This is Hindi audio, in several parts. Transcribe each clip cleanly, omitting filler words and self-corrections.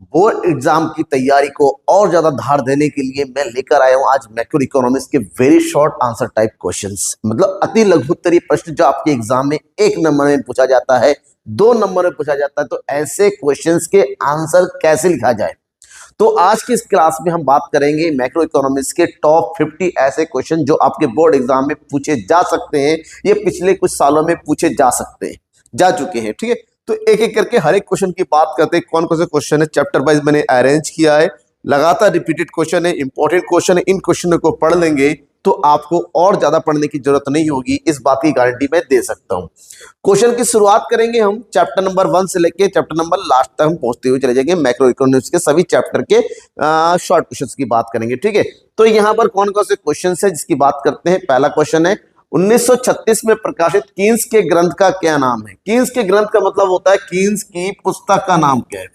बोर्ड एग्जाम की तैयारी को और ज्यादा धार देने के लिए मैं लेकर आया हूं आज मैक्रो इकोनॉमिक्स के very short answer type questions, मतलब अति लघु उत्तरीय प्रश्न जो आपके एग्जाम में 1 नंबर में पूछा जाता है, 2 नंबर में पूछा जाता है। तो ऐसे क्वेश्चंस के आंसर कैसे लिखा जाए, तो आज की इस क्लास में हम बात करेंगे मैक्रो इकोनॉमिक्स के टॉप 50 ऐसे क्वेश्चन जो आपके बोर्ड एग्जाम में पूछे जा सकते हैं। ये पिछले कुछ सालों में पूछे जा सकते हैं, जा चुके हैं। ठीक है, तो एक एक करके हर एक क्वेश्चन की बात करते हैं। कौन कौन से क्वेश्चन है, चैप्टर वाइज मैंने अरेंज किया है, लगातार रिपीटेड क्वेश्चन है, इंपॉर्टेंट क्वेश्चन है। इन क्वेश्चनों को पढ़ लेंगे तो आपको और ज्यादा पढ़ने की जरूरत नहीं होगी, इस बात की गारंटी मैं दे सकता हूं। क्वेश्चन की शुरुआत करेंगे हम चैप्टर नंबर 1 से लेके चैप्टर नंबर लास्ट तक हम पहुंचते हुए चले जाएंगे। मैक्रो इकोनॉमिक्स के सभी चैप्टर के शॉर्ट क्वेश्चंस की बात करेंगे। ठीक है, तो यहां पर कौन कौन से क्वेश्चन है जिसकी बात करते हैं। पहला क्वेश्चन है 1936 में प्रकाशित कीन्स के ग्रंथ का क्या नाम है। कीन्स के ग्रंथ का मतलब होता है कीन्स की पुस्तक का नाम क्या है,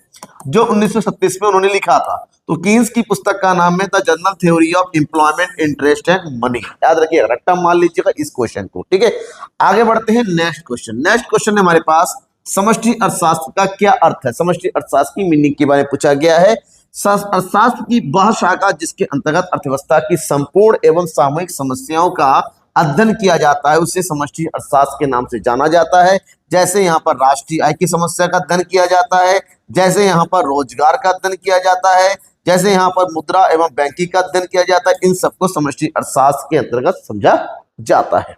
जो 1936 में उन्होंने लिखा था। तो कीन्स की पुस्तक का नाम है the general theory of employment, interest and money. याद रखिएगा, रट्टा मान लीजिएगा इस क्वेश्चन को। ठीक है, आगे बढ़ते हैं नेक्स्ट क्वेश्चन। नेक्स्ट क्वेश्चन है हमारे पास समष्टि अर्थशास्त्र का क्या अर्थ है। समष्टि अर्थशास्त्र की मीनिंग के बारे में पूछा गया है। अर्थशास्त्र की वह शाखा जिसके अंतर्गत अर्थव्यवस्था की संपूर्ण एवं सामूहिक समस्याओं का अध्ययन किया जाता है, उसे समष्टि अर्थशास्त्र के नाम से जाना जाता है। जैसे यहाँ पर राष्ट्रीय आय की समस्या का अध्ययन किया जाता है, जैसे यहाँ पर रोजगार का अध्ययन किया जाता है, जैसे यहाँ पर मुद्रा एवं बैंकिंग का अध्ययन किया जाता है, इन सबको समष्टि अर्थशास्त्र के अंतर्गत समझा जाता है।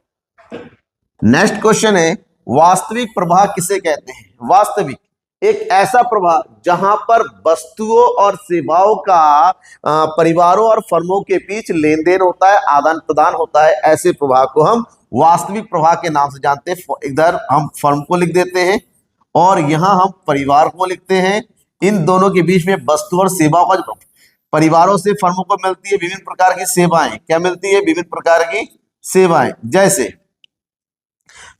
नेक्स्ट क्वेश्चन है वास्तविक प्रवाह किसे कहते हैं। वास्तविक एक ऐसा प्रवाह जहां पर वस्तुओं और सेवाओं का परिवारों और फर्मों के बीच लेन देन होता है, आदान प्रदान होता है, ऐसे प्रवाह को हम वास्तविक प्रवाह के नाम से जानते हैं। इधर हम फर्म को लिख देते हैं और यहां हम परिवार को लिखते हैं। इन दोनों के बीच में वस्तु और सेवाओं का, परिवारों से फर्मों को मिलती है विभिन्न प्रकार की सेवाएं। क्या मिलती है? विभिन्न प्रकार की सेवाएं, जैसे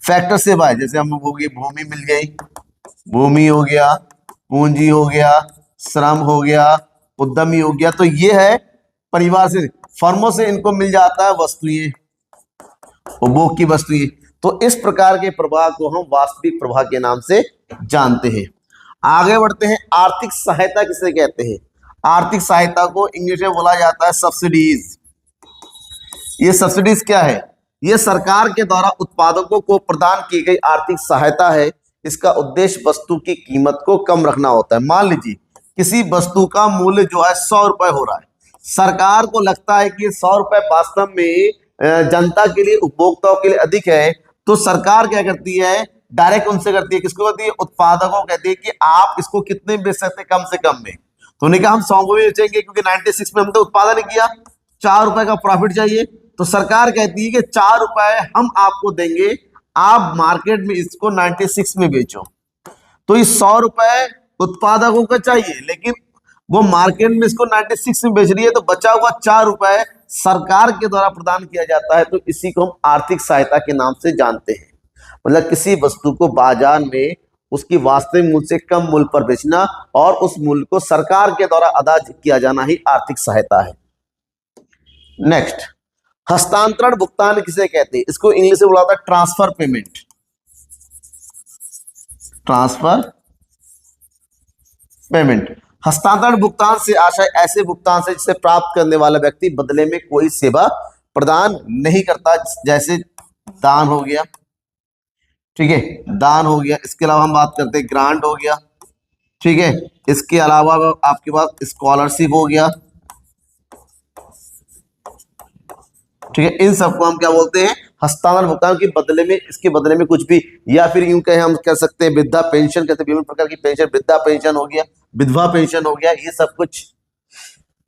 फैक्टर सेवाएं, जैसे हम होगी भूमि मिल गई, भूमि हो गया, पूंजी हो गया, श्रम हो गया, उद्यमी हो गया। तो ये है परिवार से, फर्मों से इनको मिल जाता है वस्तुएं, उपभोग की वस्तुएं। तो इस प्रकार के प्रवाह को हम वास्तविक प्रवाह के नाम से जानते हैं। आगे बढ़ते हैं, आर्थिक सहायता किसे कहते हैं। आर्थिक सहायता को इंग्लिश में बोला जाता है सब्सिडीज। ये सब्सिडीज क्या है? ये सरकार के द्वारा उत्पादकों को प्रदान की गई आर्थिक सहायता है। इसका उद्देश्य वस्तु की कीमत को कम रखना होता है। मान लीजिए किसी वस्तु का मूल्य जो है 100 रुपए हो रहा है, सरकार को लगता है कि 100 रुपए वास्तव में जनता के लिए, उपभोक्ताओं के लिए अधिक है, तो सरकार क्या करती है, डायरेक्ट उनसे करती है, किसको करती है? उत्पादकों को कहती है कि आप इसको कितने बेच सकते हैं, कम से कम में। तो उन्हें कहा हम 100 में बेचेंगे क्योंकि 96 में हमने उत्पादन किया, 4 रुपए का प्रॉफिट चाहिए। तो सरकार कहती है कि 4 रुपए हम आपको देंगे, आप मार्केट में इसको 96 में बेचो। तो इस 100 रुपए उत्पादकों को चाहिए, लेकिन वो मार्केट में इसको 96 में बेच रही है, तो बचा हुआ 4 रुपए सरकार के द्वारा प्रदान किया जाता है। तो इसी को हम आर्थिक सहायता के नाम से जानते हैं। मतलब किसी वस्तु को बाजार में उसकी वास्तविक मूल्य से कम मूल्य पर बेचना और उस मूल्य को सरकार के द्वारा अदा किया जाना ही आर्थिक सहायता है। नेक्स्ट, हस्तांतरण भुगतान किसे कहते हैं। इसको इंग्लिश में बोला था ट्रांसफर पेमेंट। ट्रांसफर पेमेंट, हस्तांतरण भुगतान से आशय ऐसे भुगतान से जिसे प्राप्त करने वाला व्यक्ति बदले में कोई सेवा प्रदान नहीं करता, जैसे दान हो गया। ठीक है, दान हो गया। इसके अलावा हम बात करते हैं ग्रांट हो गया। ठीक है, इसके अलावा आपके पास स्कॉलरशिप हो गया। ठीक है, इन सबको हम क्या बोलते हैं? हस्तांतरण भुगतान के बदले में, इसके बदले में कुछ भी, या फिर यूं कहें, हम कह सकते हैं वृद्धा पेंशन, कहते हैं विभिन्न प्रकार की पेंशन, वृद्धा पेंशन हो गया, विधवा पेंशन हो गया, ये सब कुछ।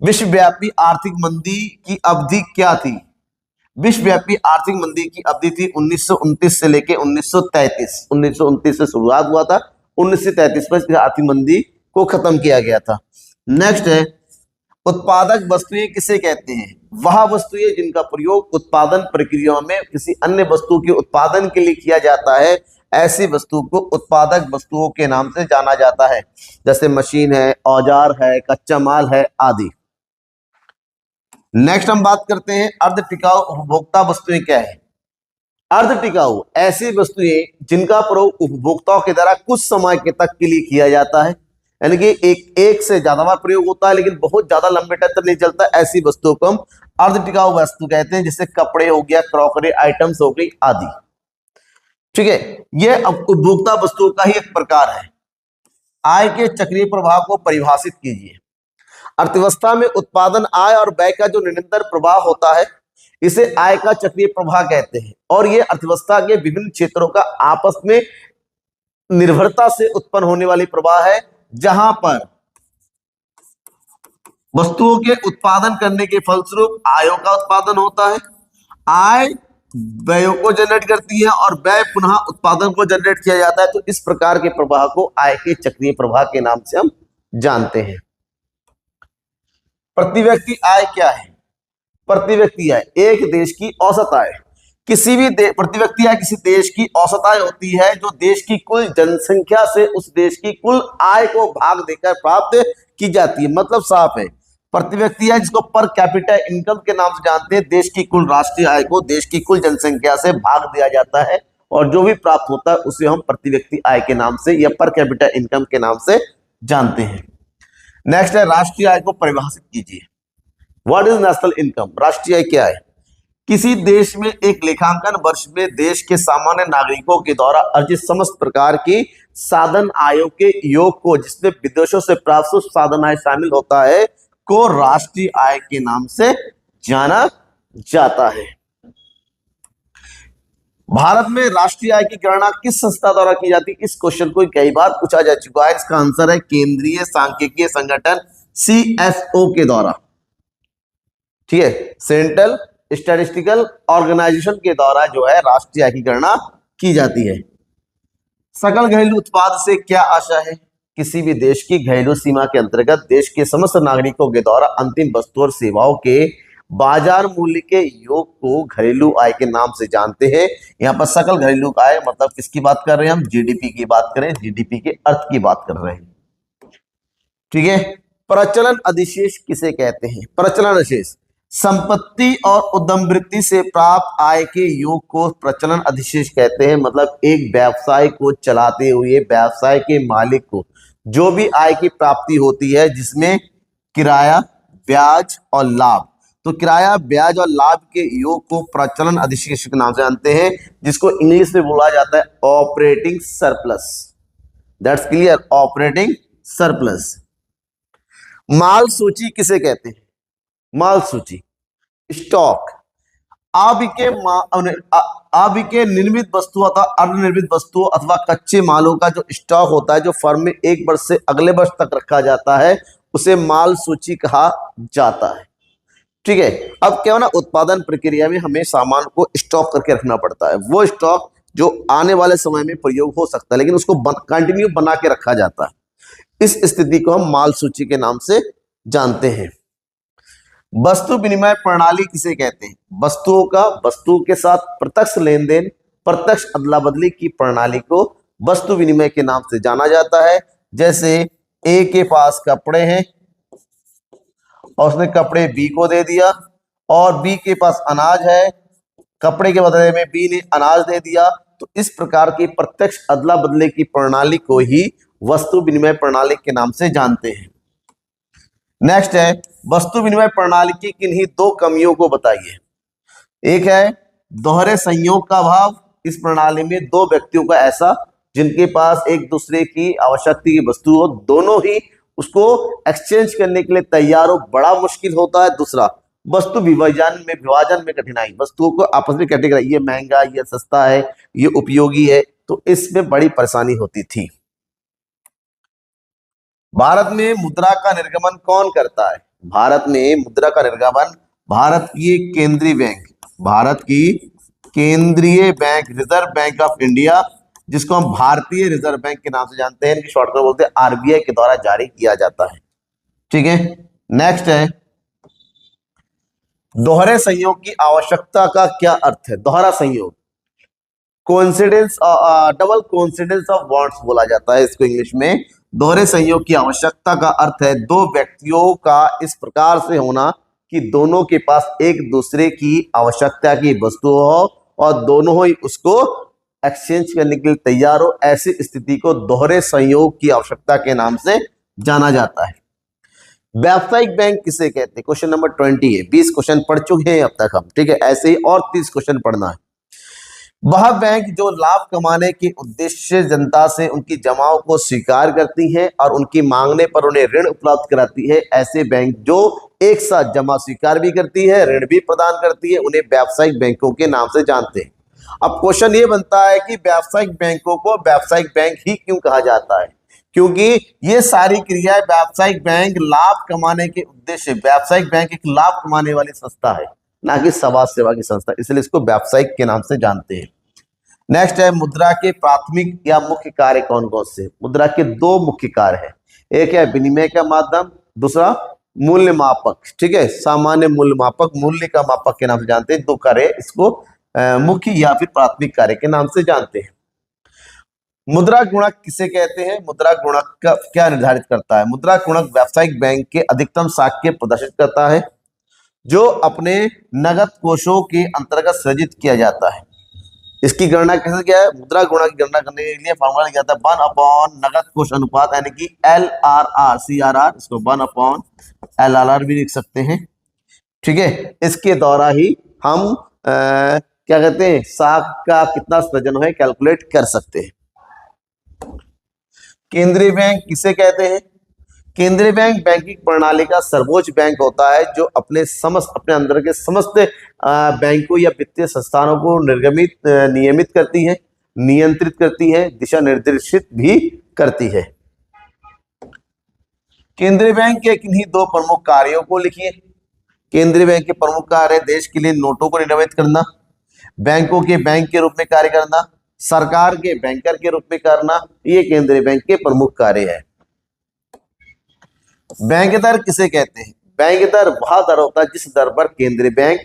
विश्वव्यापी आर्थिक मंदी की अवधि क्या थी? विश्वव्यापी आर्थिक मंदी की अवधि थी 1929 से लेके 1933। 1929 से शुरुआत हुआ था, 1933 में आर्थिक मंदी को खत्म किया गया था। नेक्स्ट है उत्पादक वस्तुएं किसे कहते हैं। वह वस्तुएं जिनका प्रयोग उत्पादन प्रक्रियाओं में किसी अन्य वस्तु के उत्पादन के लिए किया जाता है, ऐसी वस्तु को उत्पादक वस्तुओं के नाम से जाना जाता है। जैसे मशीन है, औजार है, कच्चा माल है आदि। नेक्स्ट हम बात करते हैं अर्ध टिकाऊ उपभोक्ता वस्तुएं क्या है। अर्ध टिकाऊ ऐसी वस्तुएं जिनका प्रयोग उपभोक्ताओं के द्वारा कुछ समय के तक के लिए किया जाता है। यानी कि एक से ज्यादा बार प्रयोग होता है लेकिन बहुत ज्यादा लंबे टाइम तक नहीं चलता, ऐसी वस्तुओं को हम अर्ध टिकाऊ वस्तु कहते हैं, जैसे कपड़े हो गया, क्रॉकरी आइटम्स हो गई आदि। ठीक है, यह उपभोक्ता वस्तुओं का ही एक प्रकार है। आय के चक्रीय प्रवाह को परिभाषित कीजिए। अर्थव्यवस्था में उत्पादन, आय और व्यय का जो निरंतर प्रवाह होता है इसे आय का चक्रीय प्रवाह कहते हैं, और ये अर्थव्यवस्था के विभिन्न क्षेत्रों का आपस में निर्भरता से उत्पन्न होने वाली प्रवाह है, जहां पर वस्तुओं के उत्पादन करने के फलस्वरूप आयों का उत्पादन होता है, आय व्ययों को जनरेट करती है और व्यय पुनः उत्पादन को जनरेट किया जाता है। तो इस प्रकार के प्रवाह को आय के चक्रीय प्रवाह के नाम से हम जानते हैं। प्रति व्यक्ति आय क्या है? प्रति व्यक्ति आय एक देश की औसत आय, किसी भी प्रति व्यक्ति आय किसी देश की औसत आय होती है जो देश की कुल जनसंख्या से उस देश की कुल आय को भाग देकर प्राप्त की जाती है। मतलब साफ है, प्रति व्यक्ति आय जिसको पर कैपिटा इनकम के नाम से जानते हैं, देश की कुल राष्ट्रीय आय को देश की कुल जनसंख्या से भाग दिया जाता है और जो भी प्राप्त होता है उसे हम प्रति व्यक्ति आय के नाम से या पर कैपिटा इनकम के नाम से जानते हैं। नेक्स्ट है राष्ट्रीय आय को परिभाषित कीजिए। What is national income? राष्ट्रीय आय क्या है? किसी देश में एक लेखांकन वर्ष में देश के सामान्य नागरिकों के द्वारा अर्जित समस्त प्रकार की साधन आयों के योग को, जिसमें विदेशों से प्राप्त साधन आय शामिल होता है, को राष्ट्रीय आय के नाम से जाना जाता है। भारत में राष्ट्रीय आय की गणना किस संस्था द्वारा की जाती है? इस क्वेश्चन को कई बार पूछा जा चुका है। इसका आंसर है केंद्रीय सांख्यिकीय संगठन CSO के द्वारा। ठीक है, सेंट्रल स्टैटिस्टिकल ऑर्गेनाइजेशन के द्वारा जो है राष्ट्रीय आय की गणना की जाती है। सकल घरेलू उत्पाद से क्या आशा है? किसी भी देश की घरेलू सीमा के अंतर्गत देश के समस्त नागरिकों के द्वारा अंतिम वस्तु और सेवाओं के बाजार मूल्य के योग को घरेलू आय के नाम से जानते हैं। यहाँ पर सकल घरेलू आय मतलब किसकी बात कर रहे हैं हम? जीडीपी की बात करें, जीडीपी के अर्थ की बात कर रहे हैं। ठीक है, प्रचलन अधिशेष किसे कहते हैं? प्रचलन अधिशेष संपत्ति और उद्यम वृत्ति से प्राप्त आय के योग को प्रचलन अधिशेष कहते हैं। मतलब एक व्यवसाय को चलाते हुए व्यवसाय के मालिक को जो भी आय की प्राप्ति होती है, जिसमें किराया, ब्याज और लाभ, तो किराया, ब्याज और लाभ के योग को प्रचलन अधिशेष के नाम से जानते हैं, जिसको इंग्लिश में बोला जाता है operating surplus. That's clear, operating surplus. माल सूची किसे कहते हैं? माल सूची स्टॉक आबिके निर्मित वस्तुओं अथवा अर्धनिर्मित वस्तुओं अथवा कच्चे मालों का जो स्टॉक होता है, जो फर्म में एक वर्ष से अगले वर्ष तक रखा जाता है, उसे माल सूची कहा जाता है। ठीक है, अब क्या हो ना, उत्पादन प्रक्रिया में हमें सामान को स्टॉक करके रखना पड़ता है। वो स्टॉक जो आने वाले समय में प्रयोग हो सकता है, लेकिन उसको कंटिन्यू बना के रखा जाता है। इस स्थिति को हम माल सूची के नाम से जानते हैं। वस्तु विनिमय प्रणाली किसे कहते हैं? वस्तुओं के साथ प्रत्यक्ष लेन देन, प्रत्यक्ष अदला बदली की प्रणाली को वस्तु विनिमय के नाम से जाना जाता है। जैसे ए के पास कपड़े हैं और उसने कपड़े बी को दे दिया, और बी के पास अनाज है, कपड़े के बदले में बी ने अनाज दे दिया। तो इस प्रकार की प्रत्यक्ष अदला बदली की प्रणाली को ही वस्तु विनिमय प्रणाली के नाम से जानते हैं। नेक्स्ट है, वस्तु विनिमय प्रणाली की किन्हीं दो कमियों को बताइए। एक है दोहरे संयोग का अभाव। इस प्रणाली में दो व्यक्तियों का ऐसा जिनके पास एक दूसरे की आवश्यकता की वस्तु हो, दोनों ही उसको एक्सचेंज करने के लिए तैयार हो, बड़ा मुश्किल होता है। दूसरा, वस्तु विभाजन में कठिनाई। वस्तुओं को आपस में कैटेगराइज, ये महंगा, ये सस्ता है, ये उपयोगी है, तो इसमें बड़ी परेशानी होती थी। भारत में मुद्रा का निर्गमन कौन करता है? भारत में मुद्रा का निर्गमन भारत की केंद्रीय bank reserve bank of India, जिसको हम भारतीय रिजर्व बैंक के नाम से जानते हैं, इनकी शॉर्टकट बोलते हैं, RBI के द्वारा जारी किया जाता है। ठीक है, नेक्स्ट है दोहरे संयोग की आवश्यकता का क्या अर्थ है? दोहरा संयोग coincidence, double coincidence of bonds बोला जाता है इसको इंग्लिश में। दोहरे संयोग की आवश्यकता का अर्थ है दो व्यक्तियों का इस प्रकार से होना कि दोनों के पास एक दूसरे की आवश्यकता की वस्तु हो और दोनों ही उसको एक्सचेंज करने के लिए तैयार हो। ऐसी स्थिति को दोहरे संयोग की आवश्यकता के नाम से जाना जाता है। व्यावसायिक बैंक किसे कहते हैं? क्वेश्चन नंबर 20 है। 20 क्वेश्चन पढ़ चुके हैं अब तक हम, ठीक है। ऐसे ही और 30 क्वेश्चन पढ़ना है। वह बैंक जो लाभ कमाने के उद्देश्य से जनता से उनकी जमाओं को स्वीकार करती है और उनकी मांगने पर उन्हें ऋण उपलब्ध कराती है, ऐसे बैंक जो एक साथ जमा स्वीकार भी करती है, ऋण भी प्रदान करती है, उन्हें व्यावसायिक बैंकों के नाम से जानते हैं। अब क्वेश्चन ये बनता है कि व्यावसायिक बैंकों को व्यावसायिक बैंक ही क्यों कहा जाता है? क्योंकि ये सारी क्रियाएं व्यावसायिक बैंक लाभ कमाने के उद्देश्य, व्यावसायिक बैंक एक लाभ कमाने वाली संस्था है, ना कि समाज सेवा की संस्था, इसलिए इसको व्यावसायिक के नाम से जानते हैं। नेक्स्ट है, मुद्रा के प्राथमिक या मुख्य कार्य कौन कौन से? मुद्रा के दो मुख्य कार्य है, एक है विनिमय का माध्यम, दूसरा मूल्य मापक, ठीक है। सामान्य मूल्य मापक, मूल्य का मापक के नाम से जानते हैं। दो कार्य इसको मुख्य या फिर प्राथमिक कार्य के नाम से जानते हैं। मुद्रा गुणक किसे कहते हैं? मुद्रा गुणक का क्या निर्धारित करता है? मुद्रा गुणक व्यावसायिक बैंक के अधिकतम साख प्रदर्शित करता है, जो अपने नगद कोषों के अंतर्गत सृजित किया जाता है। इसकी गणना कैसे किया है? मुद्रा गुणक की गणना करने के लिए फॉर्मूला लिखा जाता है 1 नगद कोष अनुपात, यानी कि LRR, CRR, इसको 1 LRR भी लिख सकते हैं, ठीक है। इसके द्वारा ही हम क्या कहते हैं, साख का कितना सृजन है कैलकुलेट कर सकते हैं। केंद्रीय बैंक किसे कहते हैं? केंद्रीय बैंक बैंकिंग प्रणाली का सर्वोच्च बैंक होता है, जो अपने अंदर के समस्त बैंकों या वित्तीय संस्थानों को नियमित करती है, नियंत्रित करती है, दिशा निर्देशित भी करती है। केंद्रीय बैंक के किन्हीं दो प्रमुख कार्यों को लिखिए। केंद्रीय बैंक के प्रमुख कार्य: देश के लिए नोटों को निर्मित करना, बैंकों के बैंक के रूप में कार्य करना, सरकार के बैंकर के रूप में करना, ये केंद्रीय बैंक के प्रमुख कार्य है। बैंक दर किसे कहते हैं? बैंक दर वह दर होता है जिस दर पर केंद्रीय बैंक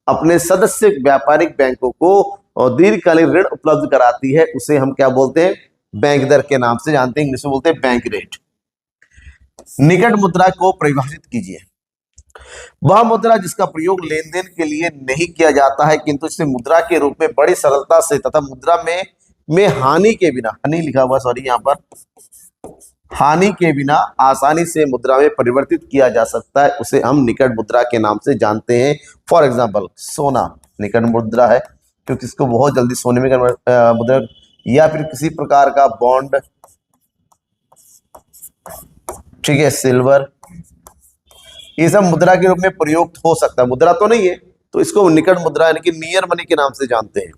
अपने सदस्य व्यापारिक बैंकों को दीर्घकालीन ऋण उपलब्ध कराती है, उसे हम क्या बोलते हैं? बैंक दर के नाम से जानते हैं, इंग्लिश में बोलते हैं बैंक रेट। निकट मुद्रा को परिभाषित कीजिए। वह मुद्रा जिसका प्रयोग लेन देन के लिए नहीं किया जाता है, किंतु इसे मुद्रा के रूप में बड़ी सरलता से तथा मुद्रा में हानि के बिना, हानि लिखा हुआ सॉरी यहाँ पर, हानि के बिना आसानी से मुद्रा में परिवर्तित किया जा सकता है, उसे हम निकट मुद्रा के नाम से जानते हैं। फॉर एग्जांपल सोना निकट मुद्रा है, क्योंकि इसको बहुत जल्दी सोने में मुद्रा, या फिर किसी प्रकार का बॉन्ड, ठीक है, सिल्वर, ये सब मुद्रा के रूप में प्रयुक्त हो सकता है। मुद्रा तो नहीं है, तो इसको निकट मुद्रा यानी कि नियर मनी के नाम से जानते हैं।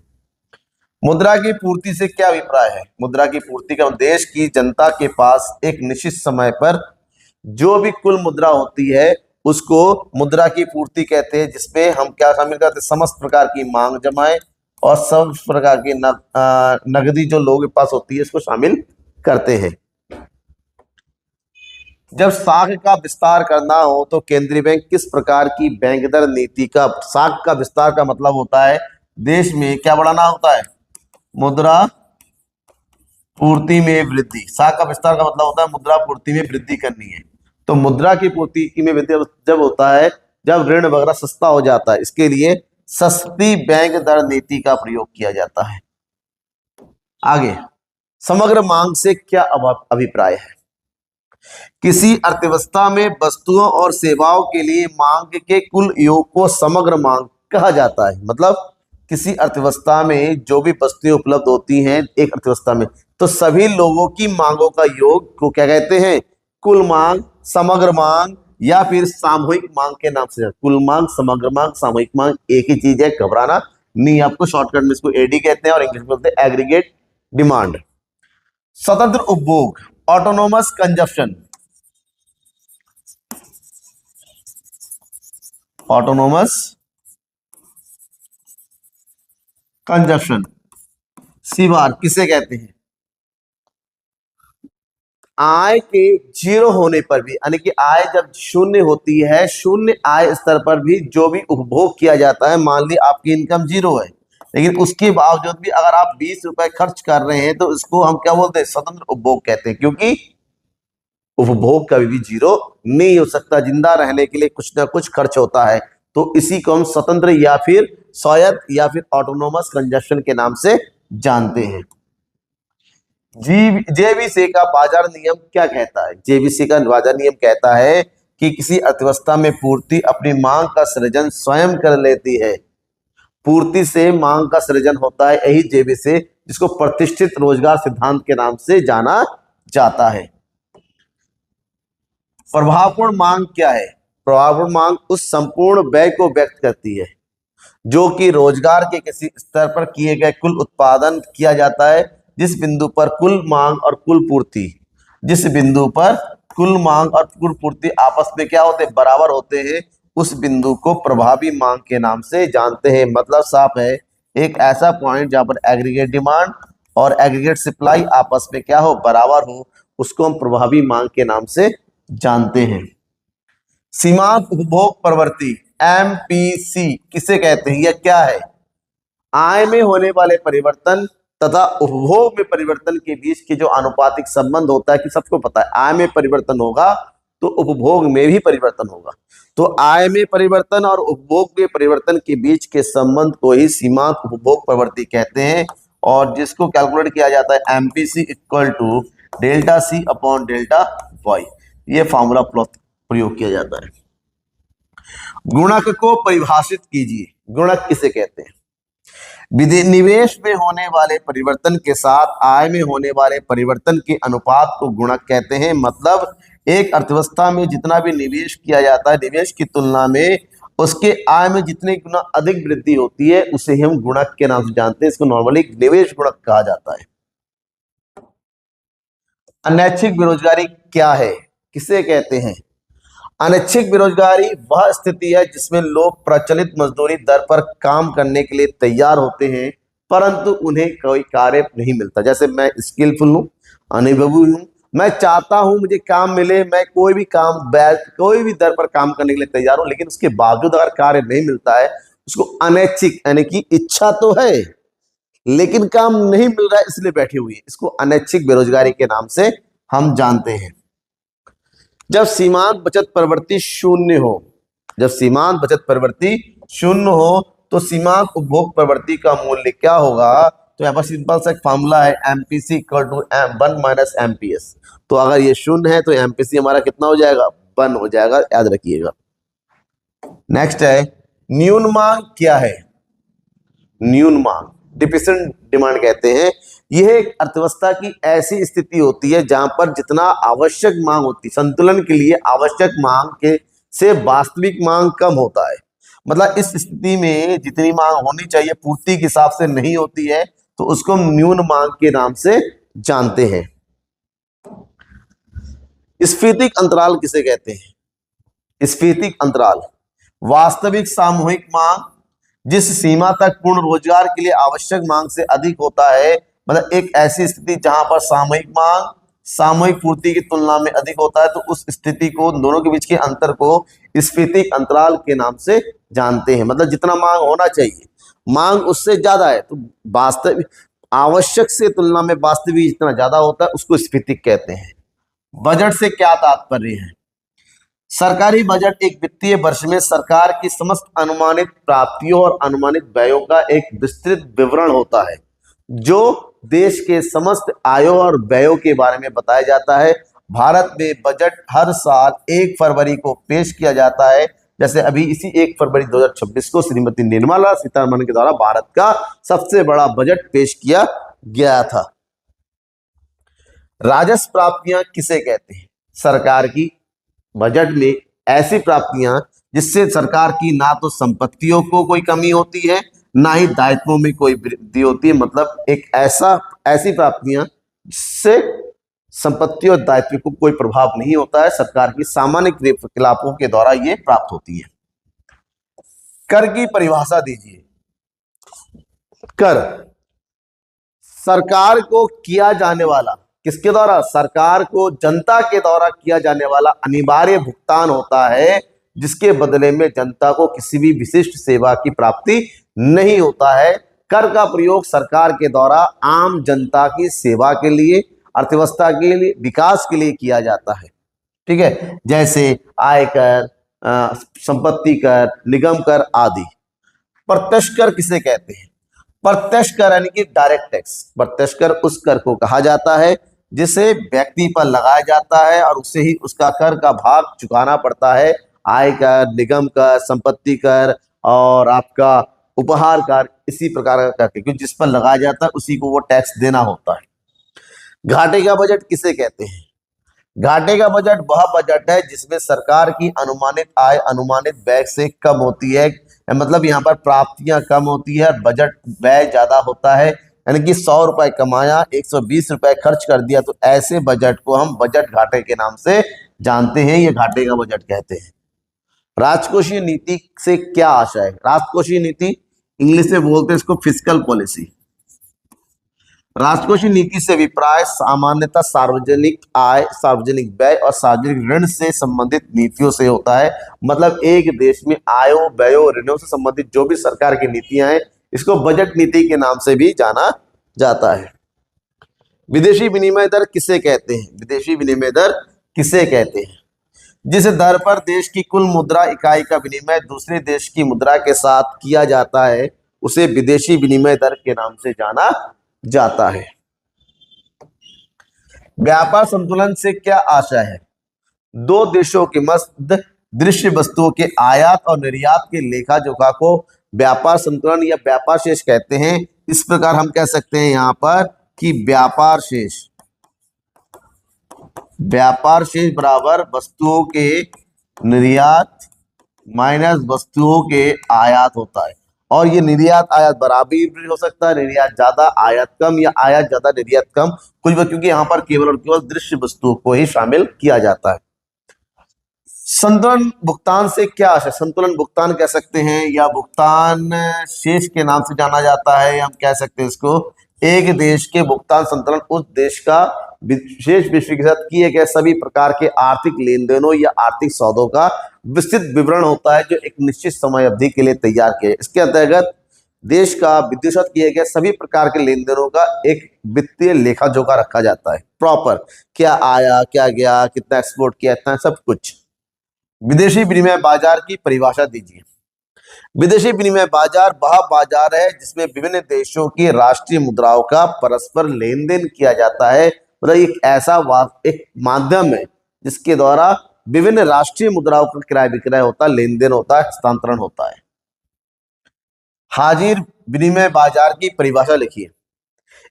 मुद्रा की पूर्ति से क्या अभिप्राय है? मुद्रा की पूर्ति का देश की जनता के पास एक निश्चित समय पर जो भी कुल मुद्रा होती है उसको मुद्रा की पूर्ति कहते हैं, जिसमें हम क्या शामिल करते हैं? समस्त प्रकार की मांग जमाएं और सब प्रकार की नगदी जो लोगों के पास होती है इसको शामिल करते हैं। जब साख का विस्तार करना हो तो केंद्रीय बैंक किस प्रकार की बैंक दर नीति का, साख का विस्तार का मतलब होता है देश में क्या बढ़ाना होता है? मुद्रा पूर्ति में वृद्धि। साख का विस्तार का मतलब होता है मुद्रा पूर्ति में वृद्धि करनी है। तो मुद्रा की पूर्ति में वृद्धि जब होता है जब ऋण वगैरह सस्ता हो जाता है, इसके लिए सस्ती बैंक दर नीति का प्रयोग किया जाता है। आगे, समग्र मांग से क्या अभिप्राय है? किसी अर्थव्यवस्था में वस्तुओं और सेवाओं के लिए मांग के कुल योग को समग्र मांग कहा जाता है। मतलब किसी अर्थव्यवस्था में जो भी वस्तुएं उपलब्ध होती हैं एक अर्थव्यवस्था में, तो सभी लोगों की मांगों का योग को क्या कहते हैं? कुल मांग, समग्र मांग या फिर सामूहिक मांग के नाम से। कुल मांग, समग्र मांग, सामूहिक मांग एक ही चीज है, घबराना नहीं आपको। शॉर्टकट में इसको एडी कहते हैं और इंग्लिश में बोलते हैं एग्रीगेट डिमांड। स्वतंत्र उपभोग, ऑटोनोमस कंजप्शन, ऑटोनोमस कंजप्शन सीवार किसे कहते हैं? आय के जीरो होने पर भी, यानी कि आय जब शून्य होती है, शून्य आय स्तर पर भी जो भी उपभोग किया जाता है, मान ली आपकी इनकम जीरो है, लेकिन उसके बावजूद भी अगर आप 20 रुपए खर्च कर रहे हैं तो इसको हम क्या बोलते हैं? स्वतंत्र उपभोग कहते हैं, क्योंकि उपभोग कभी भी जीरो नहीं हो सकता, जिंदा रहने के लिए कुछ ना कुछ खर्च होता है। तो इसी को हम स्वतंत्र या फिर स्वायत्त या फिर ऑटोनोमस कंजप्शन के नाम से जानते हैं। जेबीसी का बाजार नियम क्या कहता है? जेबीसी का बाजार नियम कहता है कि किसी अर्थव्यवस्था में पूर्ति अपनी मांग का सृजन स्वयं कर लेती है। पूर्ति से मांग का सृजन होता है, यही जेबीसी, जिसको प्रतिष्ठित रोजगार सिद्धांत के नाम से जाना जाता है। प्रभावपूर्ण मांग क्या है? प्रभावपूर्ण मांग उस संपूर्ण व्यय को व्यक्त करती है जो कि रोजगार के किसी स्तर पर किए गए कुल उत्पादन किया जाता है। जिस बिंदु पर कुल मांग और कुल पूर्ति जिस बिंदु पर कुल मांग और कुल पूर्ति आपस में क्या होते हैं? बराबर होते हैं, उस बिंदु को प्रभावी मांग के नाम से जानते हैं। मतलब साफ है, एक ऐसा पॉइंट जहां पर एग्रीगेट डिमांड और एग्रीगेट सप्लाई आपस में क्या हो? बराबर हो, उसको हम प्रभावी मांग के नाम से जानते हैं। सीमांत उपभोग प्रवृत्ति एमपीसी किसे कहते हैं? यह क्या है? आय में होने वाले परिवर्तन तथा उपभोग में परिवर्तन के बीच के जो आनुपातिक संबंध होता है, कि सबको पता है आय में परिवर्तन होगा तो उपभोग में भी परिवर्तन होगा। तो आय में परिवर्तन और उपभोग में परिवर्तन के बीच के संबंध को ही सीमांत उपभोग प्रवृत्ति कहते हैं, और जिसको कैलकुलेट किया जाता है MPC equal to delta C upon delta Y. ये फॉर्मूला प्रयोग किया जाता है। गुणक को परिभाषित कीजिए। गुणक किसे कहते हैं? निवेश में होने वाले परिवर्तन के साथ आय में होने वाले परिवर्तन के अनुपात को गुणक कहते हैं। मतलब एक अर्थव्यवस्था में जितना भी निवेश किया जाता है, निवेश की तुलना में उसके आय में जितने गुना अधिक वृद्धि होती है, उसे हम गुणक के नाम से जानते हैं। इसको नॉर्मली निवेश गुणक कहा जाता है। अनैच्छिक बेरोजगारी क्या है? किसे कहते हैं? अनैच्छिक बेरोजगारी वह स्थिति है जिसमें लोग प्रचलित मजदूरी दर पर काम करने के लिए तैयार होते हैं, परंतु उन्हें कोई कार्य नहीं मिलता। जैसे मैं स्किलफुल हूँ, अनुभवी हूँ, मैं चाहता हूं मुझे काम मिले, मैं कोई भी दर पर काम करने के लिए तैयार हूं, लेकिन उसके बावजूद अगर कार्य नहीं मिलता है, उसको अनैच्छिक, यानी कि इच्छा तो है लेकिन काम नहीं मिल रहा है इसलिए बैठी हुई है, इसको अनैच्छिक बेरोजगारी के नाम से हम जानते हैं। जब सीमांत बचत प्रवृत्ति शून्य हो, जब सीमांत बचत प्रवृत्ति शून्य हो तो सीमांत उपभोग प्रवृत्ति का मूल्य क्या होगा? तो यहाँ पर सिंपल सा एक फॉर्मूला है, MPC equal to 1 minus MPS. तो अगर ये शून्य है तो एमपीसी हमारा कितना हो जाएगा? 1 हो जाएगा, याद रखिएगा। नेक्स्ट है न्यून मांग क्या है? न्यून मांग डिफिसिएंट डिमांड कहते हैं। यह एक अर्थव्यवस्था की ऐसी स्थिति होती है जहां पर जितना आवश्यक मांग होती है, संतुलन के लिए आवश्यक मांग के से वास्तविक मांग कम होता है। मतलब इस स्थिति में जितनी मांग होनी चाहिए पूर्ति के हिसाब से नहीं होती है, तो उसको हम न्यून मांग के नाम से जानते हैं। स्फीतिक अंतराल किसे कहते हैं? स्फीतिक अंतराल वास्तविक सामूहिक मांग जिस सीमा तक पूर्ण रोजगार के लिए आवश्यक मांग से अधिक होता है, मतलब एक ऐसी स्थिति जहां पर सामूहिक मांग सामूहिक पूर्ति की तुलना में अधिक होता है, तो उस स्थिति को, दोनों के बीच के अंतर को स्फीतिक अंतराल के नाम से जानते हैं। मतलब जितना मांग होना चाहिए, मांग उससे ज्यादा है तो वास्तविक, आवश्यक से तुलना में वास्तविक जितना ज्यादा होता है उसको स्फीतिक कहते हैं। बजट से क्या तात्पर्य है? सरकारी बजट एक वित्तीय वर्ष में सरकार की समस्त अनुमानित प्राप्तियों और अनुमानित व्ययों का एक विस्तृत विवरण होता है, जो देश के समस्त आयों और व्ययों के बारे में बताया जाता है। भारत में बजट हर साल 1 फरवरी को पेश किया जाता है। जैसे अभी इसी 1 फरवरी 2026 को श्रीमती निर्मला सीतारमण के द्वारा भारत का सबसे बड़ा बजट पेश किया गया था। राजस्व प्राप्तियां किसे कहते हैं? सरकार की बजट में ऐसी प्राप्तियां जिससे सरकार की ना तो संपत्तियों को कोई कमी होती है, ना ही दायित्वों में कोई वृद्धि होती है। मतलब एक ऐसी प्राप्तियां जिससे संपत्ति और दायित्व को कोई प्रभाव नहीं होता है, सरकार की सामान्य क्रियाकलापों के द्वारा ये प्राप्त होती है। कर की परिभाषा दीजिए। कर सरकार को किया जाने वाला, किसके द्वारा? सरकार को जनता के द्वारा किया जाने वाला अनिवार्य भुगतान होता है, जिसके बदले में जनता को किसी भी विशिष्ट सेवा की प्राप्ति नहीं होता है। कर का प्रयोग सरकार के द्वारा आम जनता की सेवा के लिए, अर्थव्यवस्था के लिए, विकास के लिए किया जाता है। ठीक है, जैसे आयकर, संपत्ति कर, निगम कर आदि। प्रत्यक्ष कर किसे कहते हैं? प्रत्यक्ष कर यानी कि डायरेक्ट टैक्स। प्रत्यक्ष कर उस कर को कहा जाता है जिसे व्यक्ति पर लगाया जाता है और उसे ही उसका कर का भाग चुकाना पड़ता है। आय कर, निगम कर, संपत्ति कर और आपका उपहार कर, इसी प्रकार का कर, क्योंकि जिस पर लगाया जाता है उसी को वो टैक्स देना होता है। घाटे का बजट किसे कहते हैं? घाटे का बजट वह बजट है जिसमें सरकार की अनुमानित आय अनुमानित व्यय से कम होती है, मतलब यहाँ पर प्राप्तियां कम होती है, बजट व्यय ज्यादा होता है। यानी कि 100 रुपए कमाया, 120 रुपए खर्च कर दिया, तो ऐसे बजट को हम बजट घाटे के नाम से जानते हैं, ये घाटे का बजट कहते हैं। राजकोषीय नीति से क्या आशय है? राजकोषीय नीति इंग्लिश में बोलते हैं इसको फिस्कल पॉलिसी। राजकोषीय नीति से अभिप्राय सामान्यतः सार्वजनिक आय, सार्वजनिक व्यय और सार्वजनिक ऋण से संबंधित नीतियों से होता है। मतलब एक देश में आयों, व्ययों, ऋणों से संबंधित जो भी सरकार की नीतियां हैं, इसको बजट नीति के नाम से भी जाना जाता है। विदेशी विनिमय दर किसे कहते हैं? विदेशी विनिमय दर किसे कहते हैं? जिस दर पर देश की कुल मुद्रा इकाई का विनिमय दूसरे देश की मुद्रा के साथ किया जाता है, उसे विदेशी विनिमय दर के नाम से जाना जाता है। व्यापार संतुलन से क्या आशय है? दो देशों के मध्य दृश्य वस्तुओं के आयात और निर्यात के लेखा जोखा को व्यापार संतुलन या व्यापार शेष कहते हैं। इस प्रकार हम कह सकते हैं यहाँ पर कि व्यापार शेष बराबर वस्तुओं के निर्यात माइनस वस्तुओं के आयात होता है। और ये निर्यात आयात बराबर भी हो सकता है, निर्यात ज्यादा आयात कम, या आयात ज्यादा निर्यात कम, कुछ भी, क्योंकि यहाँ पर केवल और केवल दृश्य वस्तुओं को ही शामिल किया जाता है। संतुलन भुगतान से क्या आशय? संतुलन भुगतान कह सकते हैं या भुगतान शेष के नाम से जाना जाता है, हम कह सकते हैं इसको एक देश के भुगतान संतुलन उस देश का विशेष विश्व के साथ किए गए सभी प्रकार के आर्थिक लेन देनों या आर्थिक सौदों का विस्तृत विवरण होता है जो एक निश्चित समय अवधि के लिए तैयार किया। इसके अंतर्गत देश का वित्त के साथ किए गए सभी प्रकार के लेन देनों का एक वित्तीय लेखा जोखा रखा जाता है। प्रॉपर क्या आया, क्या गया, कितना एक्सपोर्ट किया, इतना सब कुछ। विदेशी विनिमय बाजार की परिभाषा दीजिए। विदेशी विनिमय बाजार वह बाजार है जिसमें विभिन्न देशों की राष्ट्रीय मुद्राओं का परस्पर लेन देन किया जाता है। मतलब एक ऐसा एक माध्यम है जिसके द्वारा विभिन्न राष्ट्रीय मुद्राओं का क्रय विक्रय होता है, लेन देन होता है, हस्तांतरण होता है। हाजिर विनिमय बाजार की परिभाषा लिखिए।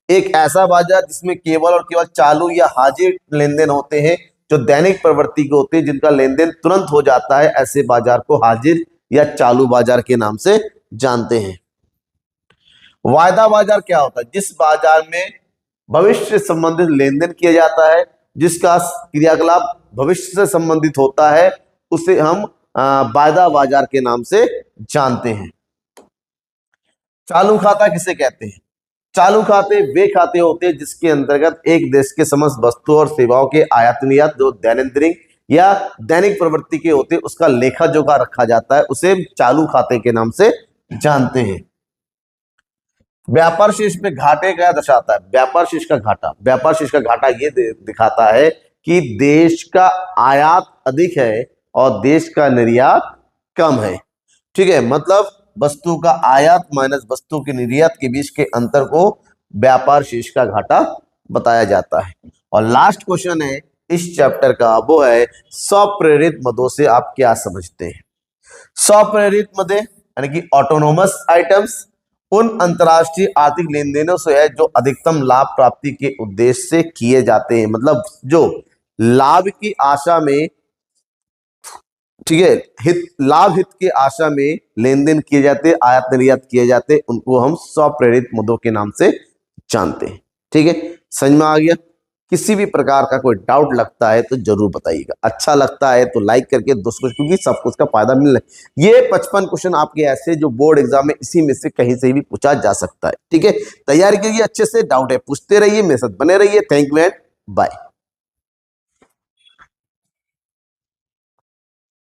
एक ऐसा बाजार जिसमें केवल और केवल चालू या हाजिर लेन देन होते हैं जो दैनिक प्रवृत्ति के होते हैं, जिनका लेन देन तुरंत हो जाता है, ऐसे बाजार को हाजिर या चालू बाजार के नाम से जानते हैं। वायदा बाजार क्या होता है? जिस बाजार में भविष्य से संबंधित लेन देन किया जाता है, जिसका क्रियाकलाप भविष्य से संबंधित होता है, उसे हम वायदा बाजार के नाम से जानते हैं। चालू खाता किसे कहते हैं? चालू खाते वे खाते होते हैं जिसके अंतर्गत एक देश के समस्त वस्तुओं और सेवाओं के आयात निर्यात जो दैनंदिन या दैनिक प्रवृत्ति के होते हैं उसका लेखा जोखा रखा जाता है, उसे चालू खाते के नाम से जानते हैं। व्यापार शेष में घाटे क्या दर्शाता है? व्यापार शेष का घाटा ये दिखाता है कि देश का आयात अधिक है और देश का निर्यात कम है। ठीक है, मतलब वस्तु का आयात माइनस वस्तु के निर्यात के बीच के अंतर को व्यापार शेष का घाटा बताया जाता है। और लास्ट क्वेश्चन है इस चैप्टर का, वो है स्वप्रेरित मदों से आप क्या समझते हैं? स्वप्रेरित मदे यानी कि ऑटोनोमस आइटम्स उन अंतरराष्ट्रीय आर्थिक लेन देनों से है जो अधिकतम लाभ प्राप्ति के उद्देश्य से किए जाते हैं। मतलब जो लाभ की आशा में, ठीक है, लाभ हित की आशा में लेन देन किए जाते, आयात निर्यात किए जाते, उनको हम स्वप्रेरित मदों के नाम से जानते हैं। ठीक है, समझ में आ गया? किसी भी प्रकार का कोई डाउट लगता है तो जरूर बताइएगा। अच्छा लगता है तो लाइक करके दोस्तों, क्योंकि सब कुछ का फायदा मिल रहा है। ये 55 क्वेश्चन आपके ऐसे जो बोर्ड एग्जाम में इसी में से कहीं से भी पूछा जा सकता है। ठीक है, तैयारी करिए अच्छे से, डाउट है पूछते रहिए, मेरे साथ बने रहिए। Thank you and bye.